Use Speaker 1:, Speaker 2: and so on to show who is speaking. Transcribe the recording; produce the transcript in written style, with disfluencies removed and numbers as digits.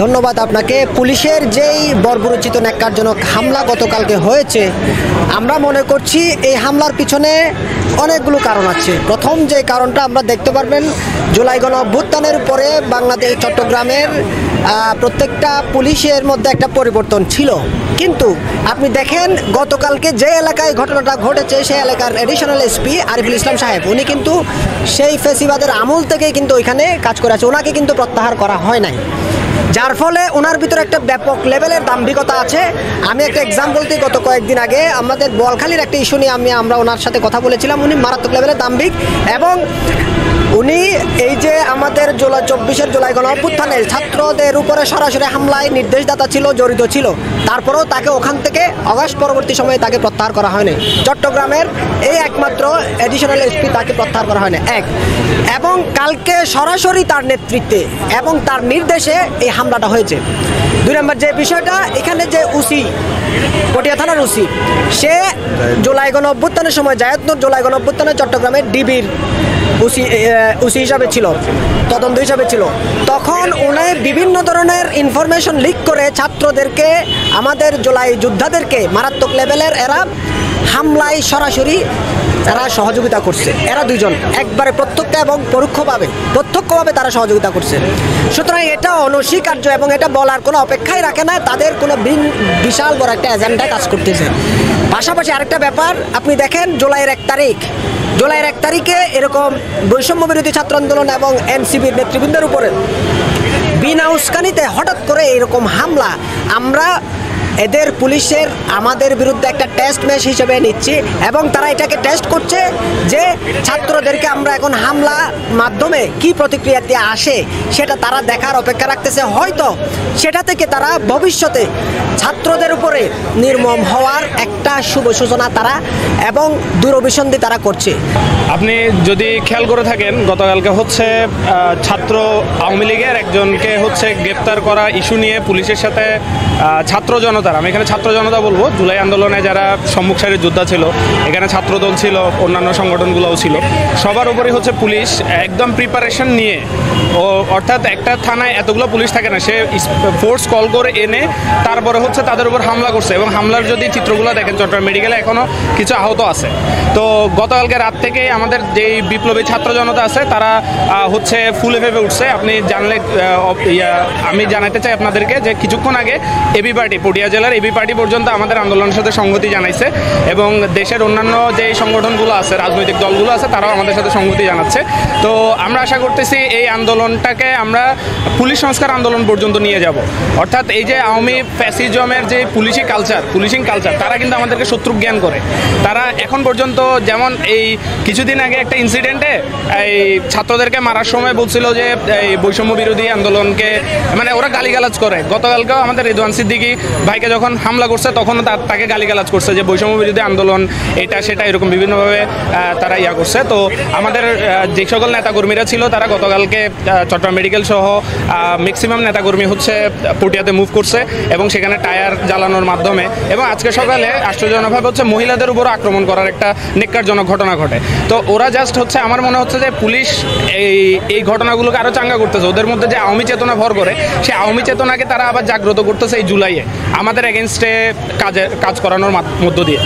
Speaker 1: ধন্যবাদ আপনাকে। পুলিশের যেই বর্বরোচিত ন্যাক্কারজনক হামলা গতকালকে হয়েছে, আমরা মনে করছি এই হামলার পিছনে অনেকগুলো কারণ আছে। প্রথম যে কারণটা আমরা দেখতে পারবেন, জুলাই গণ অভ্যুত্থানের পরে বাংলাদেশ চট্টগ্রামের প্রত্যেকটা পুলিশের মধ্যে একটা পরিবর্তন ছিল, কিন্তু আপনি দেখেন গতকালকে যে এলাকায় ঘটনাটা ঘটেছে সেই এলাকার এডিশনাল এসপি আরিফুল ইসলাম সাহেব, উনি কিন্তু সেই ফেসিবাদের আমল থেকেই কিন্তু ওইখানে কাজ করে আছে, ওনাকে কিন্তু প্রত্যাহার করা হয় নাই, যার ফলে ওনার ভিতরে একটা ব্যাপক লেভেলের দাম্ভিকতা আছে। আমি একটা এক্সাম্পল দিই, গত কয়েকদিন আগে আমাদের বোয়ালখালীর একটা ইস্যু নিয়ে আমরা ওনার সাথে কথা বলেছিলাম। উনি মারাত্মক লেভেলের দাম্ভিক, এবং উনি এই যে আমাদের 24-এর জুলাই গণ অভ্যুত্থানের ছাত্রদের উপরে সরাসরি হামলায় নির্দেশদাতা ছিল, জড়িত ছিল, তারপরেও তাকে ওখান থেকে অগাস্ট পরবর্তী সময়ে তাকে প্রত্যাহার করা হয়নি। চট্টগ্রামের এই একমাত্র এডিশনাল এসপি তাকে প্রত্যাহার করা হয়নি, এক। এবং কালকে সরাসরি তার নেতৃত্বে এবং তার নির্দেশে এই হামলাটা হয়েছে। 2 নম্বর যে বিষয়টা, এখানে যে ওসি, পটিয়া থানার ওসি, সে জুলাই গণ অভ্যুত্থানের সময় জায়েদনুর জুলাই গণ অভ্যুত্থানের চট্টগ্রামের ডিবির ওসি হিসাবে ছিল, তদন্ত হিসাবে ছিল। তখন উনি বিভিন্ন ধরনের ইনফরমেশন লিক করে ছাত্রদেরকে, আমাদের জুলাই যোদ্ধাদেরকে মারাত্মক লেভেলের এরা হামলায় সরাসরি তারা সহযোগিতা করছে। এরা দুজন একবারে প্রত্যক্ষ এবং প্রত্যক্ষভাবে তারা সহযোগিতা করছে। সুতরাং এটা অনস্বীকার্য, এবং এটা বলার কোনো অপেক্ষাই রাখে না, তাদের কোনো বিশাল বড় একটা এজেন্ডা কাজ করতেছে। পাশাপাশি আরেকটা ব্যাপার, আপনি দেখেন জুলাইয়ের 1 তারিখে এরকম বৈষম্য বিরোধী ছাত্র আন্দোলন এবং এনসিপির নেতৃবৃন্দের উপরে বিনা উস্কানিতে হঠাৎ করে এরকম হামলা, আমরা এদের পুলিশের আমাদের বিরুদ্ধে একটা টেস্ট ম্যাচ হিসেবে নিচ্ছি, এবং তারা এটাকে টেস্ট করছে যে ছাত্রদেরকে আমরা এখন হামলা মাধ্যমে কি প্রতিক্রিয়াতে আসে সেটা তারা দেখার অপেক্ষা রাখতেছে। হয়তো সেটা থেকে তারা ভবিষ্যতে ছাত্রদের উপরে নির্মম হওয়ার একটা শুভ সূচনা তারা এবং দূরভিসন্ধি তারা করছে।
Speaker 2: আপনি যদি খেয়াল করে থাকেন, গতকালকে হচ্ছে ছাত্র আওয়ামী লীগের একজনকে হচ্ছে গ্রেপ্তার করা ইস্যু নিয়ে পুলিশের সাথে ছাত্র জনতার, আমি এখানে ছাত্র জনতা বলবো, জুলাই আন্দোলনে যারা সম্মুখ সারির যোদ্ধা ছিল, এখানে ছাত্রদল ছিল, অন্যান্য সংগঠনগুলোও ছিল, সবার উপরই হচ্ছে পুলিশ একদম প্রিপারেশন নিয়ে, অর্থাৎ একটা থানায় এতগুলো পুলিশ থাকে না, সে ফোর্স কল করে এনে তারপরে হচ্ছে তাদের উপর হামলা করছে। এবং হামলার যদি চিত্রগুলো দেখেন, চট্টগ্রাম মেডিকেলে এখনও কিছু আহত আছে। তো গতকালকে রাত থেকে আমাদের যেই বিপ্লবী ছাত্র জনতা আছে তারা হচ্ছে ফুলে ফেপে উঠছে। আপনি জানলে আমি জানাতে চাই আপনাদেরকে যে কিছুক্ষণ আগে এবি পার্টি, পটিয়া জেলার এবি পার্টি পর্যন্ত আমাদের আন্দোলনের সাথে সংহতি জানাইছে, এবং দেশের অন্যান্য যে সংগঠনগুলো আছে, রাজনৈতিক দলগুলো আছে, তারাও আমাদের সাথে সংহতি জানাচ্ছে। তো আমরা আশা করতেছি এই আন্দোলনটাকে আমরা পুলিশ সংস্কার আন্দোলন পর্যন্ত নিয়ে যাব। অর্থাৎ এই যে আওয়ামী ফ্যাসিজমের যে পুলিশিং কালচার, তারা কিন্তু আমাদেরকে শত্রু জ্ঞান করে। তারা এখন পর্যন্ত, যেমন এই কিছুদিন আগে একটা ইনসিডেন্টে এই ছাত্রদেরকে মারার সময় বলছিল যে এই বৈষম্য বিরোধী আন্দোলনকে, মানে ওরা গালিগালাজ করে। গতকালকেও আমাদের রেদওয়ান সিদ্দিকী ভাইকে যখন হামলা করছে তখনও তাকে গালিগালাজ করছে যে বৈষম্য বিরোধী আন্দোলন এটা সেটা, এরকম বিভিন্নভাবে তারা করছে। তো আমাদের যে সকল নেতাকর্মীরা ছিল তারা গতকালকে চট্টগ্রাম মেডিকেল সহ ম্যাক্সিমাম নেতাকর্মী হচ্ছে পটিয়াতে মুভ করছে, এবং সেখানে টায়ার জ্বালানোর মাধ্যমে, এবং আজকে সকালে আশ্চর্যজনকভাবে হচ্ছে মহিলাদের উপর আক্রমণ করার একটা নেক্কারজনক ঘটনা ঘটে। তো ওরা জাস্ট হচ্ছে, আমার মনে হচ্ছে যে পুলিশ এই ঘটনাগুলোকে আরও চাঙ্গা করতেছে। ওদের মধ্যে যে আওয়ামী চেতনা ভর করে, সেই আওয়ামী চেতনাকে তারা আবার জাগ্রত করতেছে এই জুলাইয়ে আমাদের এগেনস্টে কাজ করানোর মধ্য দিয়ে।